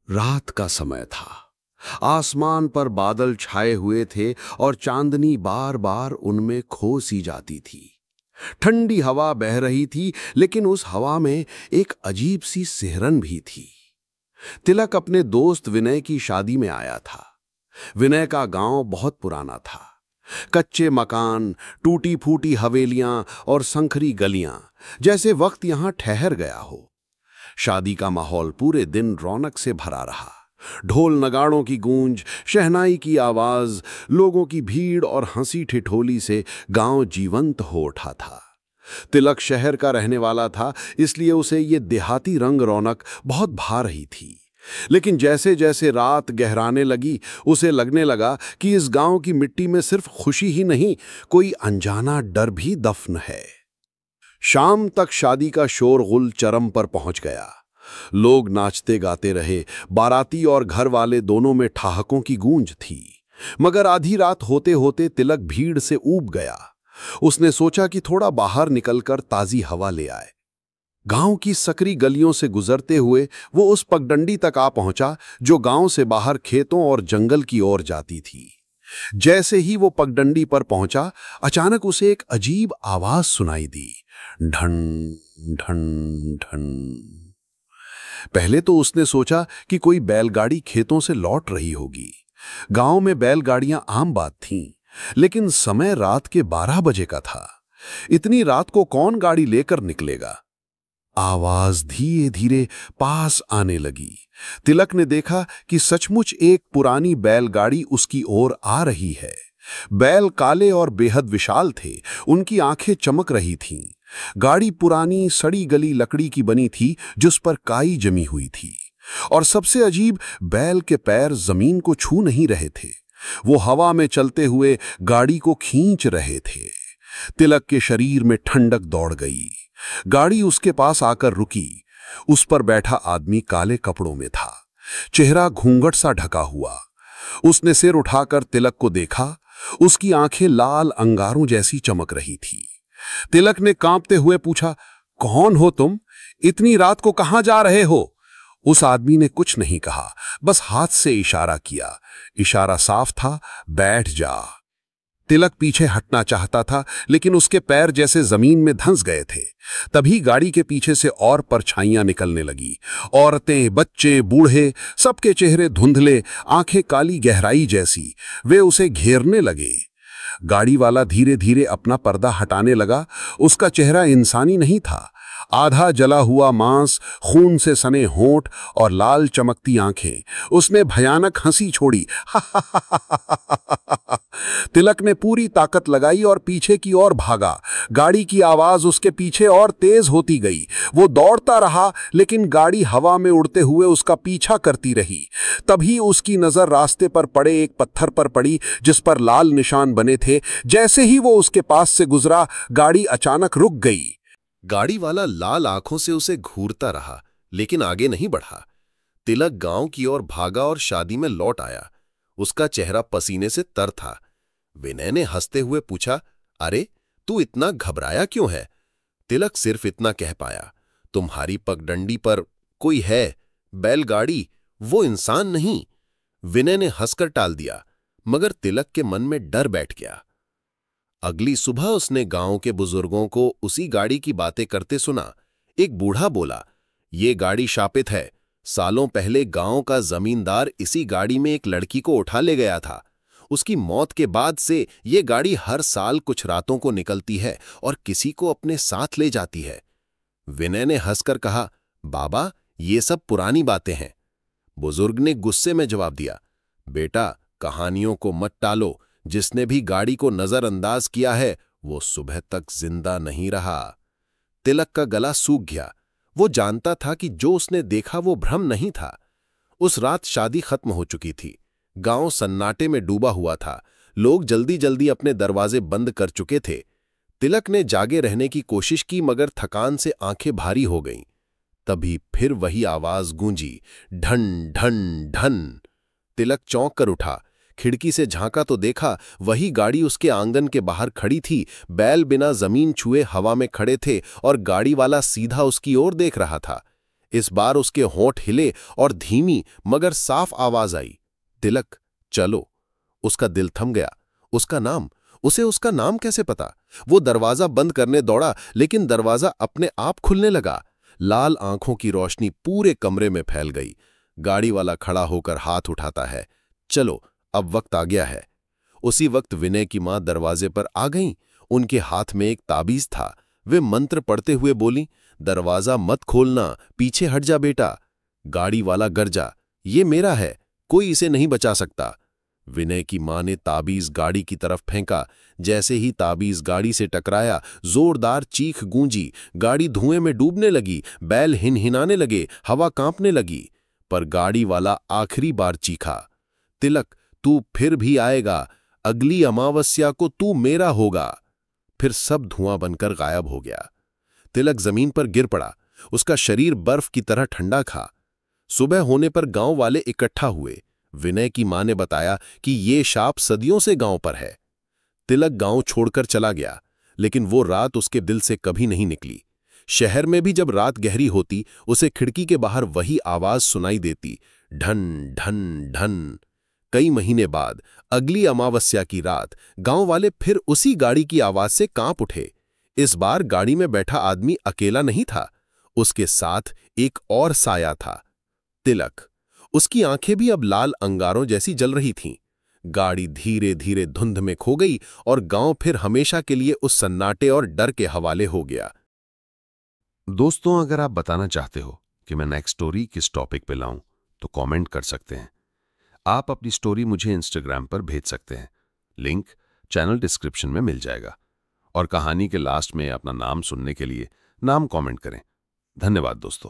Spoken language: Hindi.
रात का समय था। आसमान पर बादल छाए हुए थे और चांदनी बार बार उनमें खो सी जाती थी। ठंडी हवा बह रही थी, लेकिन उस हवा में एक अजीब सी सिहरन भी थी। तिलक अपने दोस्त विनय की शादी में आया था। विनय का गांव बहुत पुराना था। कच्चे मकान, टूटी फूटी हवेलियां और संकरी गलियां, जैसे वक्त यहां ठहर गया हो। शादी का माहौल पूरे दिन रौनक से भरा रहा। ढोल नगाड़ों की गूंज, शहनाई की आवाज, लोगों की भीड़ और हंसी ठिठोली से गांव जीवंत हो उठा था। तिलक शहर का रहने वाला था, इसलिए उसे ये देहाती रंग रौनक बहुत भा रही थी। लेकिन जैसे जैसे रात गहराने लगी, उसे लगने लगा कि इस गांव की मिट्टी में सिर्फ खुशी ही नहीं, कोई अनजाना डर भी दफन है। शाम तक शादी का शोरगुल चरम पर पहुंच गया। लोग नाचते गाते रहे। बाराती और घर वाले दोनों में ठहाकों की गूंज थी। मगर आधी रात होते होते तिलक भीड़ से ऊब गया। उसने सोचा कि थोड़ा बाहर निकलकर ताजी हवा ले आए। गांव की सकरी गलियों से गुजरते हुए वो उस पगडंडी तक आ पहुंचा जो गांव से बाहर खेतों और जंगल की ओर जाती थी। जैसे ही वो पगडंडी पर पहुंचा, अचानक उसे एक अजीब आवाज सुनाई दी, ढन ढन ढन। पहले तो उसने सोचा कि कोई बैलगाड़ी खेतों से लौट रही होगी। गांव में बैलगाड़ियां आम बात थीं, लेकिन समय रात के 12 बजे का था। इतनी रात को कौन गाड़ी लेकर निकलेगा? आवाज धीरे धीरे पास आने लगी। तिलक ने देखा कि सचमुच एक पुरानी बैलगाड़ी उसकी ओर आ रही है। बैल काले और बेहद विशाल थे, उनकी आंखें चमक रही थीं। गाड़ी पुरानी सड़ी गली लकड़ी की बनी थी, जिस पर काई जमी हुई थी। और सबसे अजीब, बैल के पैर जमीन को छू नहीं रहे थे, वो हवा में चलते हुए गाड़ी को खींच रहे थे। तिलक के शरीर में ठंडक दौड़ गई। गाड़ी उसके पास आकर रुकी। उस पर बैठा आदमी काले कपड़ों में था, चेहरा घूंघट सा ढका हुआ। उसने सिर उठाकर तिलक को देखा। उसकी आंखें लाल अंगारों जैसी चमक रही थी। तिलक ने कांपते हुए पूछा, कौन हो तुम? इतनी रात को कहां जा रहे हो? उस आदमी ने कुछ नहीं कहा, बस हाथ से इशारा किया। इशारा साफ था, बैठ जा। तिलक पीछे हटना चाहता था, लेकिन उसके पैर जैसे जमीन में धंस गए थे। तभी गाड़ी के पीछे से और परछाइयां निकलने लगी। औरतें, बच्चे, बूढ़े, सबके चेहरे धुंधले, आंखें काली गहराई जैसी। वे उसे घेरने लगे। गाड़ी वाला धीरे धीरे अपना पर्दा हटाने लगा। उसका चेहरा इंसानी नहीं था। आधा जला हुआ मांस, खून से सने होंठ और लाल चमकती आंखें। उसने भयानक हंसी छोड़ी। तिलक ने पूरी ताकत लगाई और पीछे की ओर भागा। गाड़ी की आवाज उसके पीछे और तेज होती गई। वो दौड़ता रहा, लेकिन गाड़ी हवा में उड़ते हुए उसका पीछा करती रही। तभी उसकी नजर रास्ते पर पड़े एक पत्थर पर पड़ी, जिस पर लाल निशान बने थे। जैसे ही वो उसके पास से गुजरा, गाड़ी अचानक रुक गई। गाड़ी वाला लाल आंखों से उसे घूरता रहा, लेकिन आगे नहीं बढ़ा। तिलक गांव की ओर भागा और शादी में लौट आया। उसका चेहरा पसीने से तर था। विनय ने हंसते हुए पूछा, अरे तू इतना घबराया क्यों है? तिलक सिर्फ इतना कह पाया, तुम्हारी पगडंडी पर कोई है, बैलगाड़ी, वो इंसान नहीं। विनय ने हंसकर टाल दिया, मगर तिलक के मन में डर बैठ गया। अगली सुबह उसने गांव के बुजुर्गों को उसी गाड़ी की बातें करते सुना। एक बूढ़ा बोला, ये गाड़ी शापित है। सालों पहले गांव का जमींदार इसी गाड़ी में एक लड़की को उठा ले गया था। उसकी मौत के बाद से ये गाड़ी हर साल कुछ रातों को निकलती है और किसी को अपने साथ ले जाती है। विनय ने हंसकर कहा, बाबा ये सब पुरानी बातें हैं। बुजुर्ग ने गुस्से में जवाब दिया, बेटा कहानियों को मत टालो। जिसने भी गाड़ी को नजरअंदाज किया है वो सुबह तक जिंदा नहीं रहा। तिलक का गला सूख गया। वो जानता था कि जो उसने देखा वो भ्रम नहीं था। उस रात शादी खत्म हो चुकी थी। गांव सन्नाटे में डूबा हुआ था। लोग जल्दी जल्दी अपने दरवाजे बंद कर चुके थे। तिलक ने जागे रहने की कोशिश की, मगर थकान से आंखें भारी हो गईं। तभी फिर वही आवाज गूंजी, ढन ढन ढन। तिलक चौंक कर उठा। खिड़की से झांका तो देखा वही गाड़ी उसके आंगन के बाहर खड़ी थी। बैल बिना जमीन छुए हवा में खड़े थे और गाड़ी वाला सीधा उसकी ओर देख रहा था। इस बार उसके होंठ हिले और धीमी मगर साफ आवाज आई, तिलक चलो। उसका दिल थम गया। उसका नाम, उसे उसका नाम कैसे पता? वो दरवाजा बंद करने दौड़ा, लेकिन दरवाजा अपने आप खुलने लगा। लाल आंखों की रोशनी पूरे कमरे में फैल गई। गाड़ी वाला खड़ा होकर हाथ उठाता है, चलो अब वक्त आ गया है। उसी वक्त विनय की मां दरवाजे पर आ गईं। उनके हाथ में एक ताबीज था। वे मंत्र पढ़ते हुए बोली, दरवाजा मत खोलना, पीछे हट जा बेटा। गाड़ी वाला गरजा, ये मेरा है, कोई इसे नहीं बचा सकता। विनय की मां ने ताबीज गाड़ी की तरफ फेंका। जैसे ही ताबीज गाड़ी से टकराया, जोरदार चीख गूंजी। गाड़ी धुएं में डूबने लगी, बैल हिनहिनाने लगे, हवा कांपने लगी। पर गाड़ी वाला आखिरी बार चीखा, तिलक तू फिर भी आएगा, अगली अमावस्या को तू मेरा होगा। फिर सब धुआं बनकर गायब हो गया। तिलक जमीन पर गिर पड़ा। उसका शरीर बर्फ की तरह ठंडा था। सुबह होने पर गांव वाले इकट्ठा हुए। विनय की मां ने बताया कि ये शाप सदियों से गांव पर है। तिलक गांव छोड़कर चला गया, लेकिन वो रात उसके दिल से कभी नहीं निकली। शहर में भी जब रात गहरी होती, उसे खिड़की के बाहर वही आवाज सुनाई देती, ढन ढन ढन। कई महीने बाद अगली अमावस्या की रात गांव वाले फिर उसी गाड़ी की आवाज से कांप उठे। इस बार गाड़ी में बैठा आदमी अकेला नहीं था, उसके साथ एक और साया था, तिलक। उसकी आंखें भी अब लाल अंगारों जैसी जल रही थीं। गाड़ी धीरे धीरे धुंध में खो गई और गांव फिर हमेशा के लिए उस सन्नाटे और डर के हवाले हो गया। दोस्तों, अगर आप बताना चाहते हो कि मैं नेक्स्ट स्टोरी किस टॉपिक पे लाऊं, तो कमेंट कर सकते हैं। आप अपनी स्टोरी मुझे इंस्टाग्राम पर भेज सकते हैं। लिंक चैनल डिस्क्रिप्शन में मिल जाएगा। और कहानी के लास्ट में अपना नाम सुनने के लिए नाम कमेंट करें। धन्यवाद दोस्तों।